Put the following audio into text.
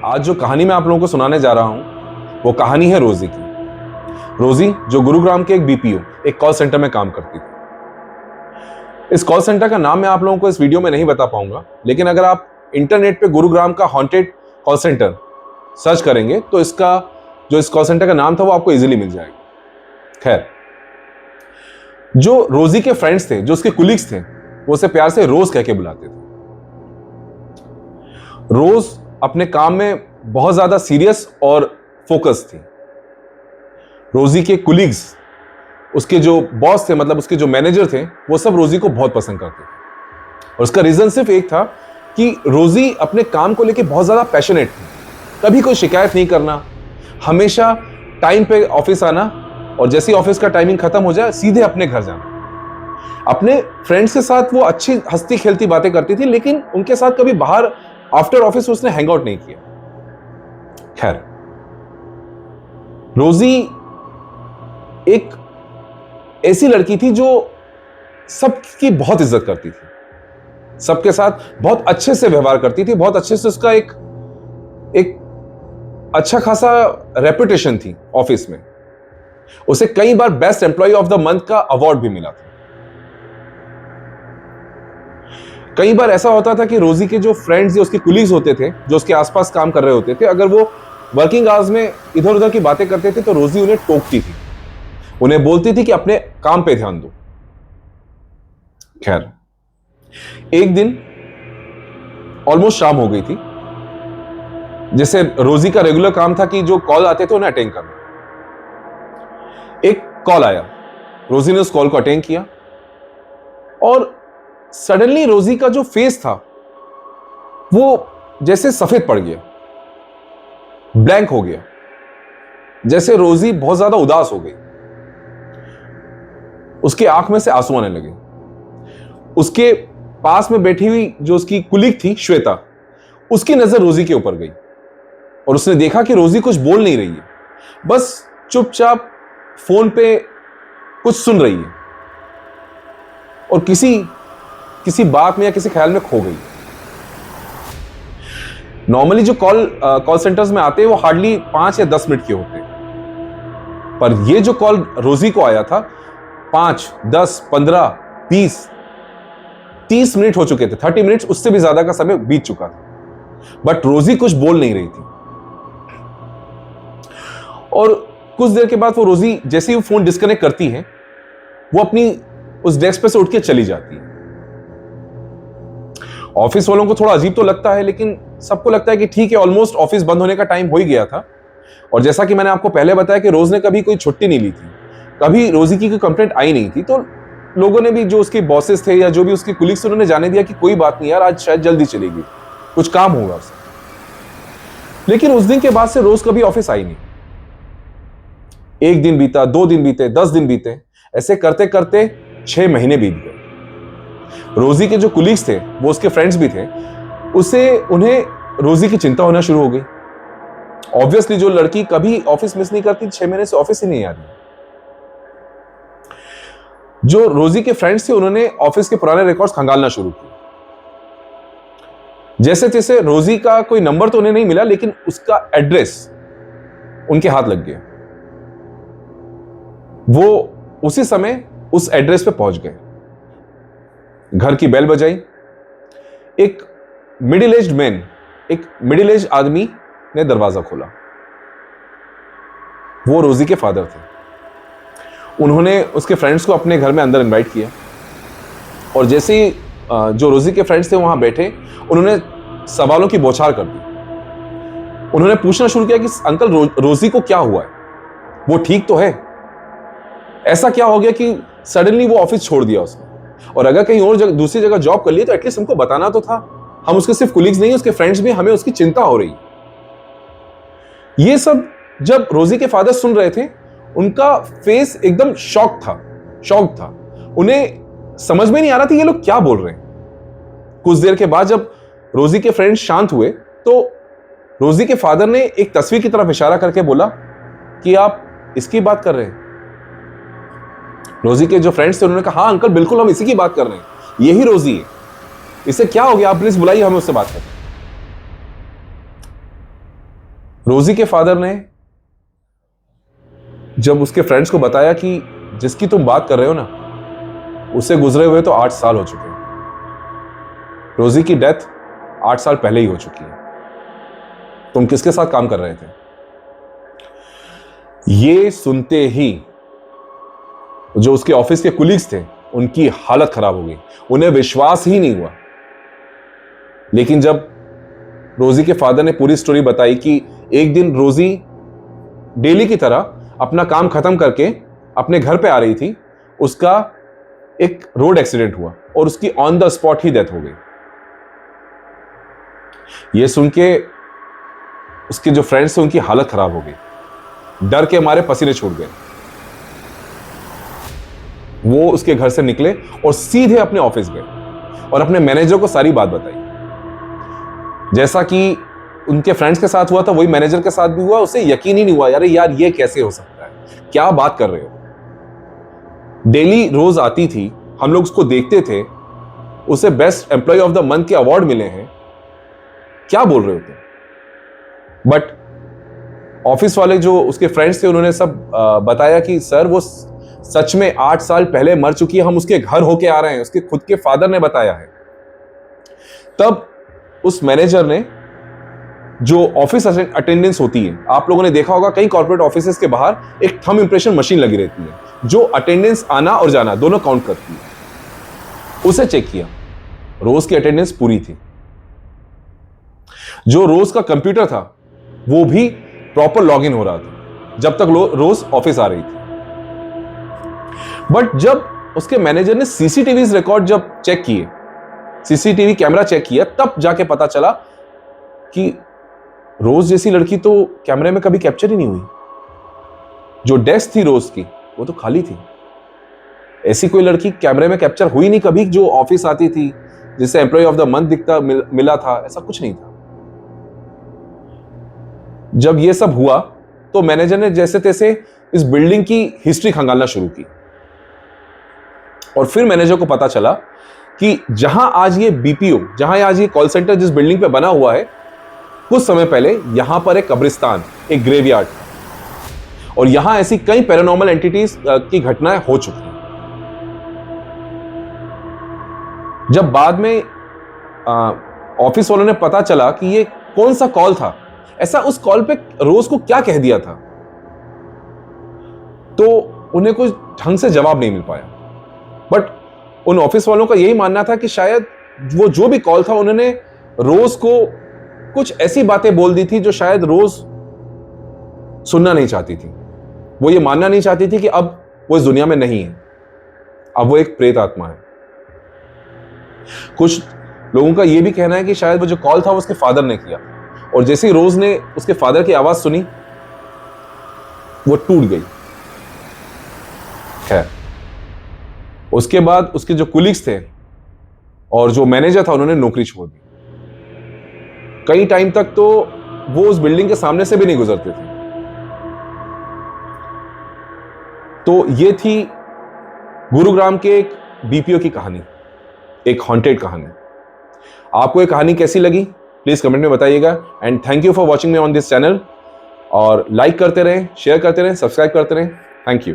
आज जो कहानी मैं आप लोगों को सुनाने जा रहा हूं वो कहानी है रोजी की। रोजी जो गुरुग्राम के एक बीपीओ एक कॉल सेंटर में काम करती थी। इस कॉल सेंटर का नाम मैं आप लोगों को इस वीडियो में नहीं बता पाऊंगा, लेकिन अगर आप इंटरनेट पे गुरुग्राम का हॉन्टेड कॉल सेंटर सर्च करेंगे तो इस कॉल सेंटर का नाम था वो आपको इजीली मिल जाएगा। खैर, जो रोजी के फ्रेंड्स थे, जो उसके कुलीग्स थे, वो उसे प्यार से रोज कह के बुलाते थे। रोज अपने काम में बहुत ज्यादा सीरियस और फोकस थी। रोजी के कुलीग्स, उसके जो बॉस थे, मतलब उसके जो मैनेजर थे, वो सब रोजी को बहुत पसंद करते थे। और उसका रीजन सिर्फ एक था कि रोजी अपने काम को लेके बहुत ज्यादा पैशनेट थी। कभी कोई शिकायत नहीं करना, हमेशा टाइम पे ऑफिस आना, और जैसे ही ऑफिस का टाइमिंग खत्म हो जाए सीधे अपने घर जाना। अपने फ्रेंड्स के साथ वो अच्छी हंसती खेलती बातें करती थी, लेकिन उनके साथ कभी बाहर आफ्टर ऑफिस उसने हैंग आउट नहीं किया। खैर, रोजी एक ऐसी लड़की थी जो सबकी बहुत इज्जत करती थी, सबके साथ बहुत अच्छे से व्यवहार करती थी, बहुत अच्छे से उसका एक अच्छा खासा रेपुटेशन थी ऑफिस में। उसे कई बार best employ of the month का अवार्ड भी मिला था। कई बार ऐसा होता था कि रोजी के जो फ्रेंड्स या उसके कुलीग्स होते थे, जो उसके आसपास काम कर रहे होते थे, अगर वो वर्किंग आवर्स में इधर उधर की बातें करते थे तो रोजी उन्हें टोकती थी, उन्हें बोलती थी कि अपने काम पे ध्यान दो। खैर, एक दिन ऑलमोस्ट शाम हो गई थी। जैसे रोजी का रेगुलर काम था कि जो कॉल आते थे उन्हें अटेंड करना। एक कॉल आया, रोजी ने उस कॉल को अटेंड किया और सडनली रोजी का जो फेस था वो जैसे सफेद पड़ गया, ब्लैंक हो गया, जैसे रोजी बहुत ज्यादा उदास हो गई। उसकी आंख में से आंसू आने लगे। उसके पास में बैठी हुई जो उसकी कुलीग थी श्वेता, उसकी नजर रोजी के ऊपर गई और उसने देखा कि रोजी कुछ बोल नहीं रही है, बस चुपचाप फोन पे कुछ सुन रही है और किसी बात में या किसी ख्याल में खो गई। नॉर्मली जो कॉल सेंटर्स में आते हैं वो हार्डली 5 या 10 मिनट के होते हैं, पर ये जो कॉल रोजी को आया था 5, 10, 15, 20, 30 मिनट हो चुके थे। 30 मिनट्स, उससे भी ज्यादा का समय बीत चुका था, बट रोजी कुछ बोल नहीं रही थी। और कुछ देर के बाद वो रोजी जैसे ही वो फोन डिस्कनेक्ट करती है, वो अपनी उस डेस्क पे से उठ के चली जाती है। ऑफिस वालों को थोड़ा अजीब तो लगता है, लेकिन सबको लगता है कि ठीक है, ऑलमोस्ट ऑफिस बंद होने का टाइम हो ही गया था। और जैसा कि मैंने आपको पहले बताया कि रोज ने कभी कोई छुट्टी नहीं ली थी, कभी रोजी की कोई कंप्लेंट आई नहीं थी, तो लोगों ने भी, जो उसके बॉसेस थे या जो भी उसके कुलीग्स, उन्होंने जाने दिया कि कोई बात नहीं यार, आज शायद जल्दी चलेगी, कुछ काम होगा उसे। लेकिन उस दिन के बाद से रोज कभी ऑफिस आई नहीं। 1 दिन बीता, 2 दिन बीते, 10 दिन बीते, ऐसे करते करते 6 महीने बीत गए। रोजी के जो कुलीग्स थे, वो उसके फ्रेंड्स भी थे, उन्हें रोजी की चिंता होना शुरू हो गई। ऑब्वियसली जो लड़की कभी ऑफिस मिस नहीं करती, 6 महीने से ऑफिस ही नहीं आ रही। जो रोजी के फ्रेंड्स थे, उन्होंने ऑफिस के पुराने रिकॉर्ड्स खंगालना शुरू किए। जैसे तैसे रोजी का कोई नंबर तो उन्हें नहीं मिला, लेकिन उसका एड्रेस उनके हाथ लग गया। वो उसी समय उस एड्रेस पे पहुंच गए। घर की बेल बजाई। एक मिडिल एज आदमी ने दरवाजा खोला। वो रोजी के फादर थे। उन्होंने उसके फ्रेंड्स को अपने घर में अंदर इनवाइट किया और जैसे ही जो रोजी के फ्रेंड्स थे वहां बैठे, उन्होंने सवालों की बौछार कर दी। उन्होंने पूछना शुरू किया कि अंकल, रोजी को क्या हुआ है, वो ठीक तो है? ऐसा क्या हो गया कि सडनली वो ऑफिस छोड़ दिया उसने? और अगर कहीं और दूसरी जगह जॉब कर ली तो एटलीस्ट हमको बताना तो था। हम उसके सिर्फ कुलीग्स नहीं, उसके फ्रेंड्स भी, हमें उसकी चिंता हो रही। ये सब जब रोजी के फादर सुन रहे थे, उनका फेस एकदम शॉक था। उन्हें समझ में नहीं आ रहा था ये लोग क्या बोल रहे हैं। कुछ देर के बाद जब रोजी के फ्रेंड्स शांत हुए तो रोजी के फादर ने एक तस्वीर की तरफ इशारा करके बोला कि आप इसकी बात कर रहे हैं? रोजी के जो फ्रेंड्स थे, उन्होंने कहा हाँ अंकल, बिल्कुल हम इसी की बात कर रहे हैं, यही रोजी है। इसे क्या हो गया, आप प्लीज बुलाइए, हमें उससे बात करें। रोजी के फादर ने जब उसके फ्रेंड्स को बताया कि जिसकी तुम बात कर रहे हो ना, उसे गुजरे हुए तो 8 साल हो चुके हैं। रोजी की डेथ 8 साल पहले ही हो चुकी है। तुम किसके साथ काम कर रहे थे? ये सुनते ही जो उसके ऑफिस के कुलीग्स थे, उनकी हालत खराब हो गई। उन्हें विश्वास ही नहीं हुआ। लेकिन जब रोजी के फादर ने पूरी स्टोरी बताई कि एक दिन रोजी डेली की तरह अपना काम खत्म करके अपने घर पे आ रही थी, उसका एक रोड एक्सीडेंट हुआ और उसकी on the spot he death हो गई। यह सुन के उसके जो फ्रेंड्स थे, उनकी हालत खराब हो गई। डर के मारे पसीने छूट गए। वो उसके घर से निकले और सीधे अपने ऑफिस गए और अपने मैनेजर को सारी बात बताई। जैसा कि उनके फ्रेंड्स के साथ हुआ था, वही मैनेजर के साथ भी हुआ। उसे यकीन ही नहीं हुआ, यार ये कैसे हो सकता है, क्या बात कर रहे हो? डेली रोज आती थी, हम लोग उसको देखते थे, उसे best employ of the month के अवार्ड मिले हैं, क्या बोल रहे होते? बट ऑफिस वाले जो उसके फ्रेंड्स थे, उन्होंने सब बताया कि सर वो सच में 8 साल पहले मर चुकी है, हम उसके घर होके आ रहे हैं, उसके खुद के फादर ने बताया है। तब उस मैनेजर ने, जो ऑफिस अटेंडेंस होती है, आप लोगों ने देखा होगा कई कॉर्पोरेट ऑफिसेस के बाहर एक थंब इंप्रेशन मशीन लगी रहती है जो अटेंडेंस आना और जाना दोनों काउंट करती है, उसे चेक किया। रोज की अटेंडेंस पूरी थी। जो रोज का कंप्यूटर था वो भी प्रॉपर लॉगिन हो रहा था जब तक रोज ऑफिस आ रही थी। बट जब उसके मैनेजर ने सीसीटीवी रिकॉर्ड जब चेक किए, सीसीटीवी कैमरा चेक किया, तब जाके पता चला कि रोज जैसी लड़की तो कैमरे में कभी कैप्चर ही नहीं हुई। जो डेस्क थी रोज की, वो तो खाली थी। ऐसी कोई लड़की कैमरे में कैप्चर हुई नहीं कभी, जो ऑफिस आती थी, जिसे एम्प्लॉय ऑफ द मंथ दिखता मिला था, ऐसा कुछ नहीं था। जब ये सब हुआ तो मैनेजर ने जैसे तैसे इस बिल्डिंग की हिस्ट्री खंगालना शुरू की और फिर मैनेजर को पता चला कि जहां आज ये बीपीओ, जहां आज ये कॉल सेंटर जिस बिल्डिंग पे बना हुआ है, कुछ समय पहले यहां पर एक कब्रिस्तान, एक ग्रेवयार्ड था और यहां ऐसी कई पैरानॉर्मल एंटिटीज की घटनाएं हो चुकी हैं। जब बाद में ऑफिस वालों ने पता चला कि ये कौन सा कॉल था, ऐसा उस कॉल पे रोज को क्या कह दिया था, तो उन्हें कुछ ढंग से जवाब नहीं मिल पाया। बट उन ऑफिस वालों का यही मानना था कि शायद वो जो भी कॉल था, उन्होंने रोज को कुछ ऐसी बातें बोल दी थी जो शायद रोज सुनना नहीं चाहती थी। वो ये मानना नहीं चाहती थी कि अब वो इस दुनिया में नहीं है, अब वो एक प्रेत आत्मा है। कुछ लोगों का यह भी कहना है कि शायद वो जो कॉल था वो उसके फादर ने किया और जैसे ही रोज ने उसके फादर की आवाज सुनी, वो टूट गई। खैर, उसके बाद उसके जो कुलीग्स थे और जो मैनेजर था, उन्होंने नौकरी छोड़ दी। कई टाइम तक तो वो उस बिल्डिंग के सामने से भी नहीं गुजरते थे। तो ये थी गुरुग्राम के एक बीपीओ की कहानी, एक हॉन्टेड कहानी। आपको ये कहानी कैसी लगी प्लीज कमेंट में बताइएगा। And thank you for watching me on this channel. और लाइक करते रहें, शेयर करते रहें, सब्सक्राइब करते रहें। Thank you.